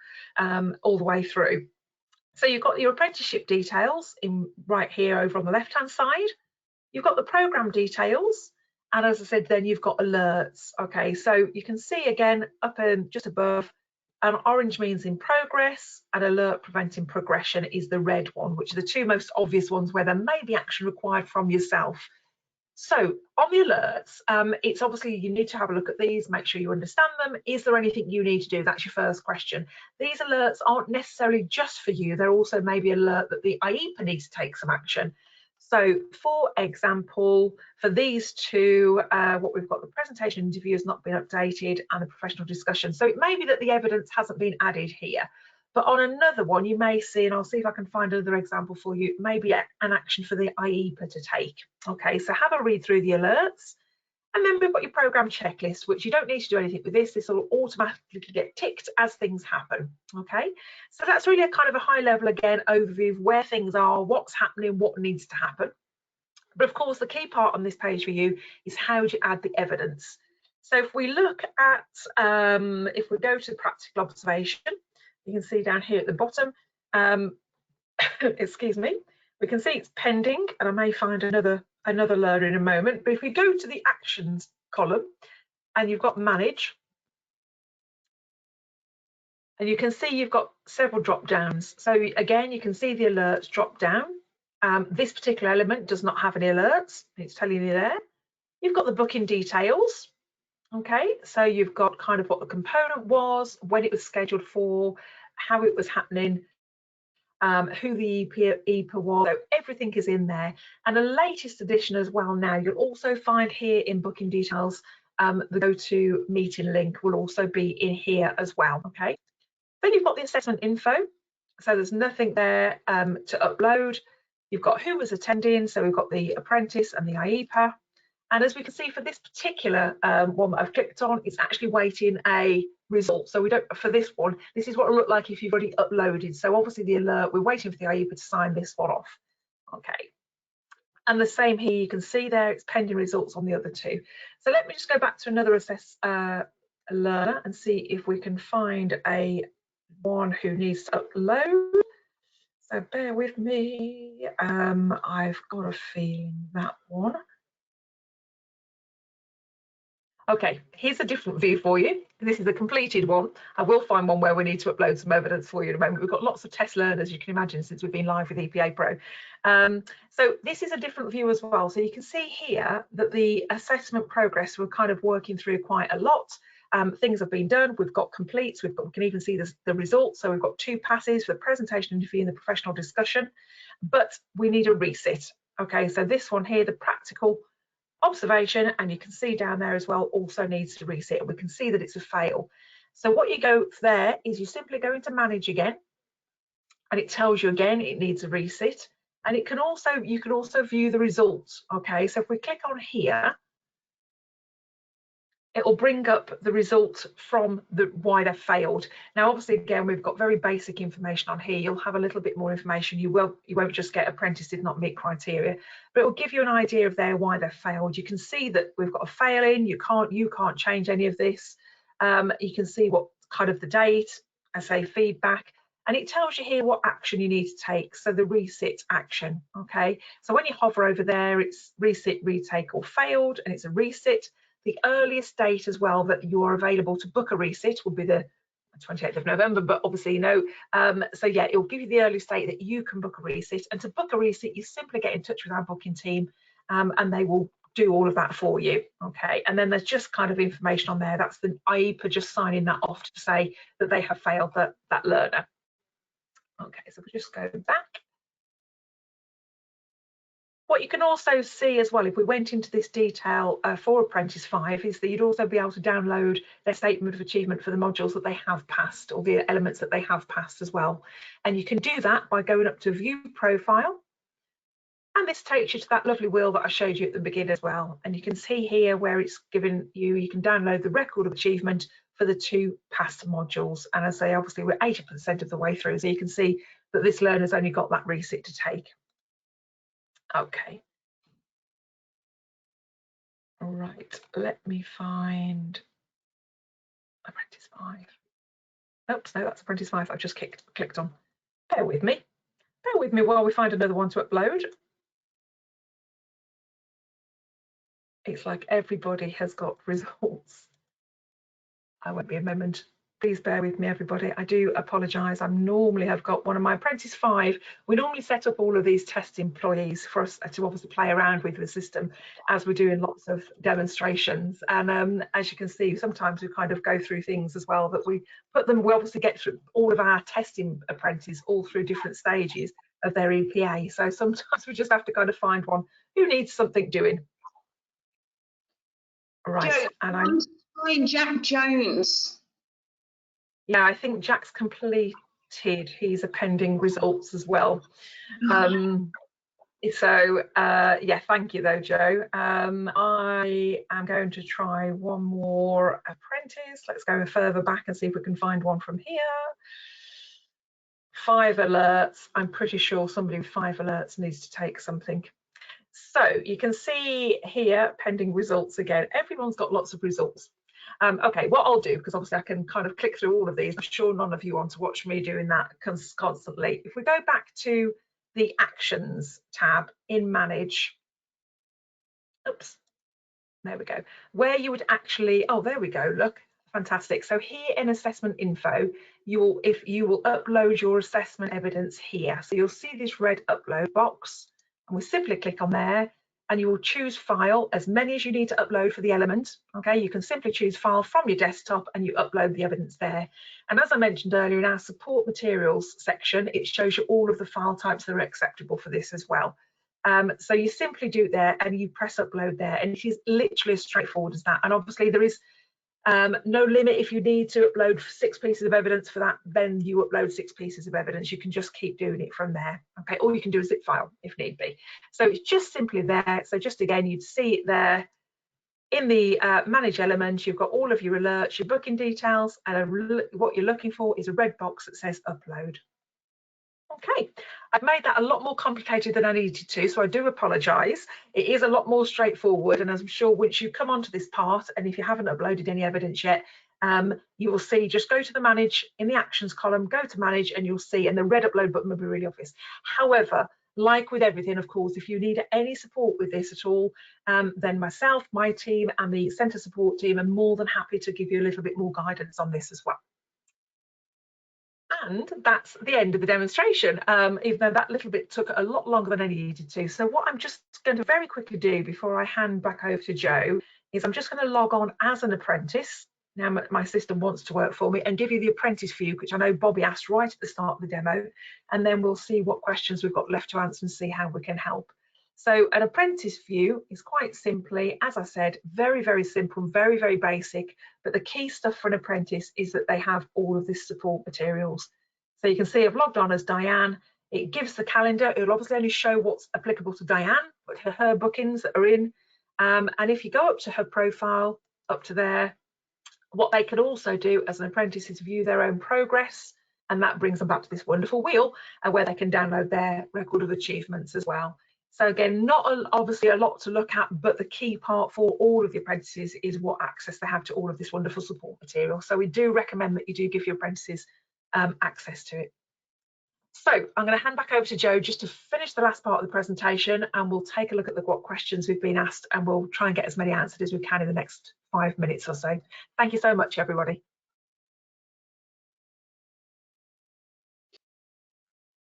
all the way through. So you've got your apprenticeship details in right here over on the left hand side. You've got the program details, and as I said, then you've got alerts. Okay, so you can see again up just above, orange means in progress, and alert preventing progression is the red one, which are the two most obvious ones where there may be action required from yourself. So on the alerts, it's obviously you need to have a look at these, make sure you understand them. Is there anything you need to do? That's your first question. These alerts aren't necessarily just for you. They're also maybe an alert that the IEPA needs to take some action. So for example, for these two, what we've got, the presentation interview has not been updated and the professional discussion. So it may be that the evidence hasn't been added here. But on another one, you may see, and I'll see if I can find another example for you, maybe an action for the IEPA to take. Okay, so have a read through the alerts. And then we've got your program checklist, which you don't need to do anything with this. This will automatically get ticked as things happen. Okay, so that's really a kind of a high level, again, overview of where things are, what's happening, what needs to happen. But of course, the key part on this page for you is how do you add the evidence. So if we look at, if we go to practical observation, you can see down here at the bottom, excuse me, we can see it's pending, and I may find another learner in a moment. But if we go to the actions column and you've got manage, and you can see you've got several drop downs. So again, you can see the alerts drop down. This particular element does not have any alerts. It's telling you there. You've got the booking details. Okay, so you've got kind of what the component was, when it was scheduled for, how it was happening, who the EPA was, so everything is in there. And the latest edition as well now, you'll also find here in booking details, the go-to meeting link will also be in here as well, okay? Then you've got the assessment info, so there's nothing there to upload. You've got who was attending, so we've got the apprentice and the IEPA. And as we can see for this particular one that I've clicked on, it's actually waiting a result. So we don't, for this one, this is what it'll look like if you've already uploaded. So obviously the alert, we're waiting for the IEPA to sign this one off. Okay. And the same here, you can see there, it's pending results on the other two. So let me just go back to another learner and see if we can find one who needs to upload. So bear with me. I've got a feeling that one. Okay, here's a different view for you. This is a completed one. I will find one where we need to upload some evidence for you in a moment. We've got lots of test learners, you can imagine, since we've been live with EPA Pro. So this is a different view as well. So you can see here that the assessment progress, we're kind of working through quite a lot. Things have been done, we've got completes, we can even see the results. So we've got 2 passes for the presentation interview and the professional discussion, but we need a resit. Okay, so this one here, the practical observation, and you can see down there as well, also needs to reset, and we can see that it's a fail. So what you go there is you simply go into manage again, and it tells you again it needs a reset, and you can also view the results. Okay, so if we click on here, it will bring up the result from why they failed. Now obviously again, we've got very basic information on here. You'll have a little bit more information. You won't just get apprentice did not meet criteria, but it will give you an idea of why they failed. You can see that we've got a fail in. You can't change any of this. You can see what kind of the date, I say feedback, and it tells you here what action you need to take. So the resit action. Okay, so when you hover over there, it's resit, retake, or failed, and it's a resit. The earliest date as well that you are available to book a resit will be the 28th of November, but obviously you know, so yeah, it will give you the earliest date that you can book a resit. And to book a resit, you simply get in touch with our booking team, and they will do all of that for you. Okay, and then there's just kind of information on there. That's the IEPA just signing that off to say that they have failed that learner. Okay, so we'll just go back. What you can also see as well, if we went into this detail for Apprentice 5, is that you'd also be able to download their statement of achievement for the modules that they have passed, or the elements that they have passed as well. And you can do that by going up to View Profile. And this takes you to that lovely wheel that I showed you at the beginning as well. And you can see here where it's given you can download the record of achievement for the 2 past modules. And as I say, obviously we're 80% of the way through, so you can see that this learner's only got that resit to take. Okay. All right, let me find Apprentice 5. Oops, no, that's Apprentice 5 I've just clicked on. Bear with me while we find another one to upload. It's like everybody has got results. I won't be a moment. Please bear with me, everybody. I do apologise. I've got one of my Apprentice 5. We normally set up all of these test employees for us to obviously play around with the system as we're doing lots of demonstrations. And as you can see, sometimes we kind of go through things as well that we obviously get through all of our testing apprentices all through different stages of their EPA. So sometimes we just have to kind of find one who needs something doing. Right, Joe, and I'm trying Jack Jones. Yeah, I think Jack's completed. He's pending results as well. Yeah, thank you though, Joe. I am going to try one more apprentice. Let's go further back and see if we can find one from here. 5 alerts. I'm pretty sure somebody with 5 alerts needs to take something. So you can see here pending results again. Everyone's got lots of results. Okay, what I'll do, because obviously I can kind of click through all of these, I'm sure none of you want to watch me doing that constantly. If we go back to the Actions tab in Manage, oops, there we go, where you would actually, oh, there we go, look, fantastic. So here in Assessment Info, you will upload your assessment evidence here. So you'll see this red upload box, and we simply click on there, and you will choose file, as many as you need to upload for the element. Okay, you can simply choose file from your desktop and you upload the evidence there. And as I mentioned earlier, in our support materials section, it shows you all of the file types that are acceptable for this as well. So you simply do it there and you press upload there, and it is literally as straightforward as that. And obviously there is no limit. If you need to upload 6 pieces of evidence for that, then you upload 6 pieces of evidence. You can just keep doing it from there. Okay, or you can do a zip file if need be. So it's just simply there. So just again, you'd see it there in the manage element. You've got all of your alerts, your booking details, and what you're looking for is a red box that says upload. Okay, I've made that a lot more complicated than I needed to, so I do apologise. It is a lot more straightforward, and as I'm sure once you come onto this part, and if you haven't uploaded any evidence yet, you will see, just go to the Manage in the Actions column, go to Manage, and you'll see, and the red upload button will be really obvious. However, like with everything, of course, if you need any support with this at all, then myself, my team, and the Centre support team are more than happy to give you a little bit more guidance on this as well. And that's the end of the demonstration, even though that little bit took a lot longer than I needed to. So what I'm just going to very quickly do before I hand back over to Joe is I'm just going to log on as an apprentice. Now my system wants to work for me, and give you the Apprentice View, which I know Bobby asked right at the start of the demo, and then we'll see what questions we've got left to answer and see how we can help. So an Apprentice View is quite simply, as I said, very, very simple, very, very basic. But the key stuff for an apprentice is that they have all of this support materials. So you can see I've logged on as Diane. It gives the calendar. It'll obviously only show what's applicable to Diane, but her bookings that are in. And if you go up to her profile, up to there, what they can also do as an apprentice is view their own progress. And that brings them back to this wonderful wheel where they can download their record of achievements as well. So again, obviously a lot to look at, but the key part for all of the apprentices is what access they have to all of this wonderful support material. So we do recommend that you do give your apprentices access to it. So I'm going to hand back over to Joe just to finish the last part of the presentation, and we'll take a look at what questions we've been asked, and we'll try and get as many answered as we can in the next 5 minutes or so. Thank you so much, everybody.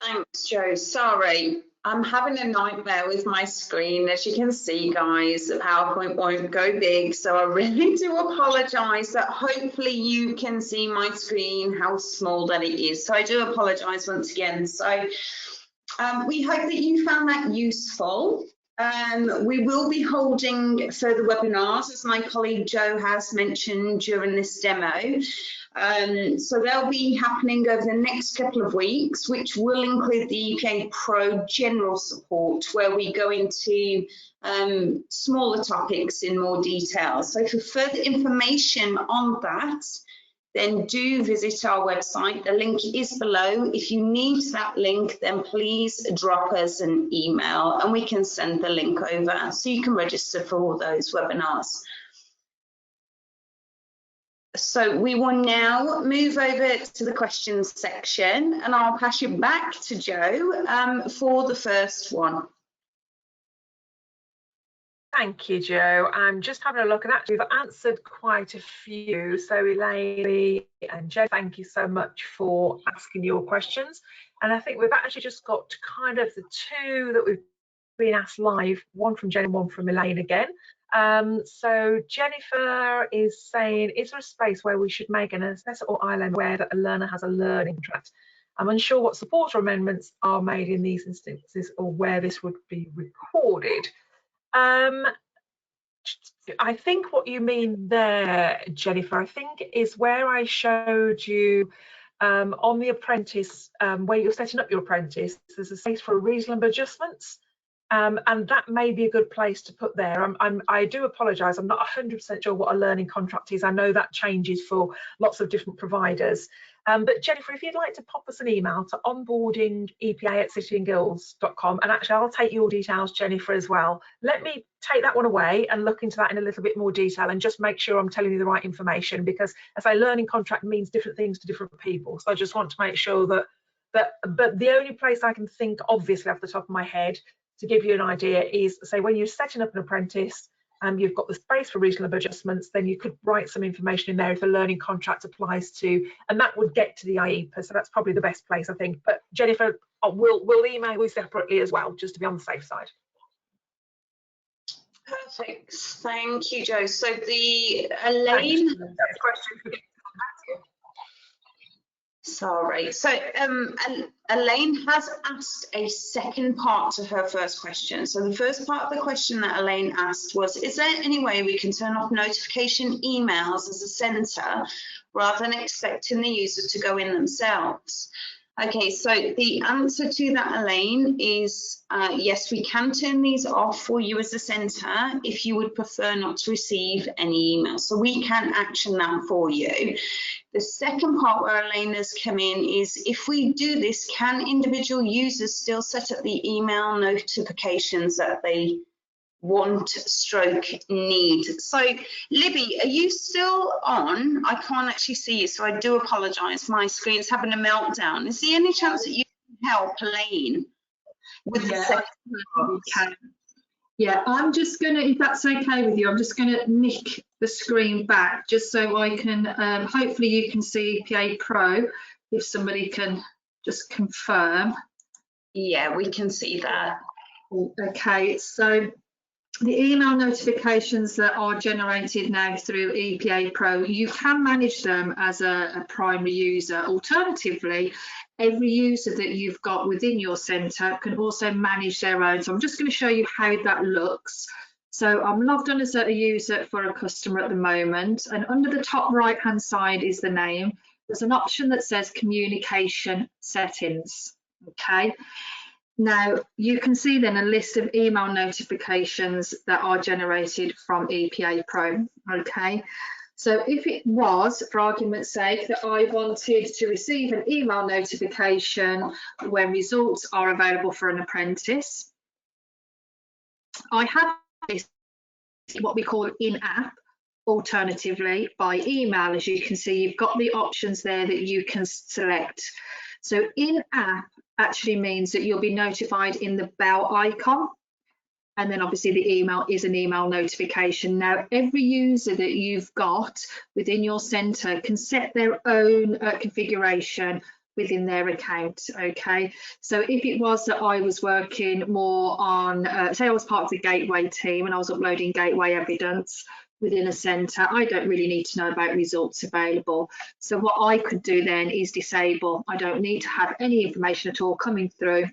Thanks, Joe. Sorry. I'm having a nightmare with my screen. As you can see, guys, the PowerPoint won't go big, so I really do apologise, that hopefully you can see my screen, how small that it is. So I do apologise once again. So we hope that you found that useful. We will be holding further webinars, as my colleague Joe has mentioned during this demo. So they'll be happening over the next couple of weeks, which will include the EPA Pro general support, where we go into smaller topics in more detail. So for further information on that, then do visit our website. The link is below. If you need that link, then please drop us an email and we can send the link over so you can register for all those webinars. So we will now move over to the questions section, and I'll pass you back to Joe for the first one. Thank you, Joe. I'm just having a look, and actually we've answered quite a few. So Elaine and Joe, thank you so much for asking your questions. And I think we've actually just got kind of the two that we've been asked live, one from Jen and one from Elaine again. So Jennifer is saying, is there a space where we should make an assessor or ILM aware that a learner has a learning track? I'm unsure what support or amendments are made in these instances or where this would be recorded. I think what you mean there, Jennifer, I think is where I showed you on the apprentice, where you're setting up your apprentice, there's a space for reasonable adjustments. And that may be a good place to put there. I do apologise, I'm not 100% sure what a learning contract is. I know that changes for lots of different providers. But Jennifer, if you'd like to pop us an email to onboardingepa@cityandguilds.com, and actually I'll take your details, Jennifer, as well. Let me take that one away and look into that in a little bit more detail and just make sure I'm telling you the right information, because as I learning contract means different things to different people. So I just want to make sure but the only place I can think, obviously off the top of my head, to give you an idea is, say, when you're setting up an apprentice, you've got the space for reasonable adjustments, then you could write some information in there if a learning contract applies to, and that would get to the IEPA. So that's probably the best place, I think. But Jennifer, we'll email you separately as well, just to be on the safe side. Perfect. Thank you, Joe. So the Elaine. Sorry. So Elaine has asked a second part to her first question. So the first part of the question that Elaine asked was, is there any way we can turn off notification emails as a centre rather than expecting the user to go in themselves? Okay, so the answer to that, Elaine, is yes, we can turn these off for you as a centre if you would prefer not to receive any emails. So we can action that for you. The second part where Elaine has come in is, if we do this, can individual users still set up the email notifications that they want/need? So Libby, are you still on? I can't actually see you, so I do apologise. My screen's having a meltdown. Is there any chance that you can help Elaine with the second part? Yeah, I'm just gonna, if that's okay with you, I'm just gonna nick the screen back just so I can, hopefully you can see EPA Pro, if somebody can just confirm. Yeah, we can see that. Okay, so the email notifications that are generated now through EPA Pro, you can manage them as a primary user. Alternatively, every user that you've got within your centre can also manage their own. So I'm just going to show you how that looks. So I'm logged on as a user for a customer at the moment, and under the top right hand side is the name. There's an option that says communication settings. Okay. Now, you can see then a list of email notifications that are generated from EPA Pro, okay? So if it was, for argument's sake, that I wanted to receive an email notification when results are available for an apprentice, I have this, what we call in-app, alternatively by email. As you can see, you've got the options there that you can select. So in-app actually means that you'll be notified in the bell icon, and then obviously the email is an email notification. Now, every user that you've got within your centre can set their own configuration within their account. Okay, so if it was that I was working more on, say I was part of the gateway team and I was uploading gateway evidence within a centre, I don't really need to know about results available. So what I could do then is disable. I don't need to have any information at all coming through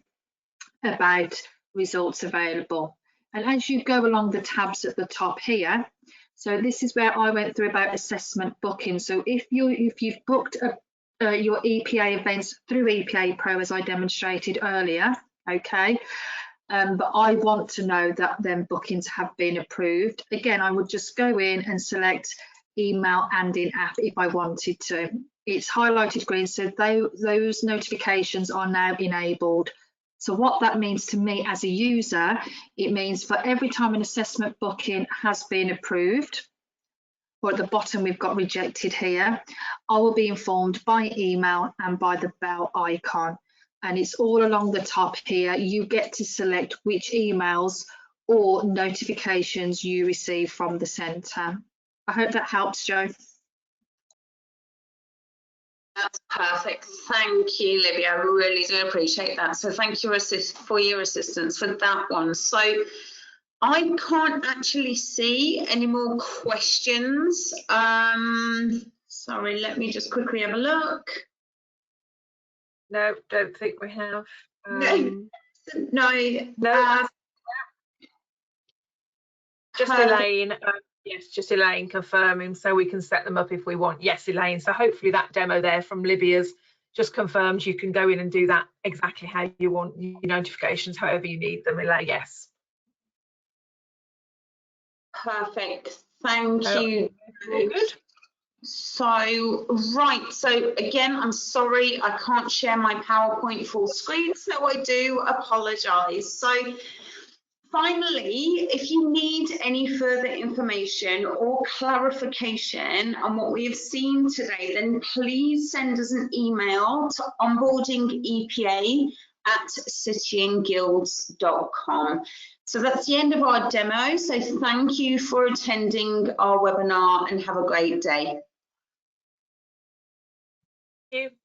about results available. And as you go along the tabs at the top here, so this is where I went through about assessment booking. So if you've booked your EPA events through EPA Pro, as I demonstrated earlier, okay, but I want to know that them bookings have been approved. Again, I would just go in and select email and in-app if I wanted to. It's highlighted green, so those notifications are now enabled. So what that means to me as a user, it means for every time an assessment booking has been approved, or at the bottom we've got rejected here, I will be informed by email and by the bell icon. And it's all along the top here. You get to select which emails or notifications you receive from the centre. I hope that helps, Jo. That's perfect. Thank you, Libby. I really do appreciate that. So thank you for your assistance for that one. So I can't actually see any more questions. Sorry, let me just quickly have a look. No, don't think we have. No. Just Elaine. Yes, just Elaine confirming, so we can set them up if we want. Yes, Elaine. So hopefully that demo there from Libby has just confirmed you can go in and do that exactly how you want your notifications, however you need them, Elaine. Yes. Perfect. Thank you. Good. So, right. So again, I'm sorry, I can't share my PowerPoint full screen, so I do apologise. So, finally, if you need any further information or clarification on what we have seen today, then please send us an email to onboardingepa@cityandguilds.com. So that's the end of our demo. So thank you for attending our webinar and have a great day. Thank you.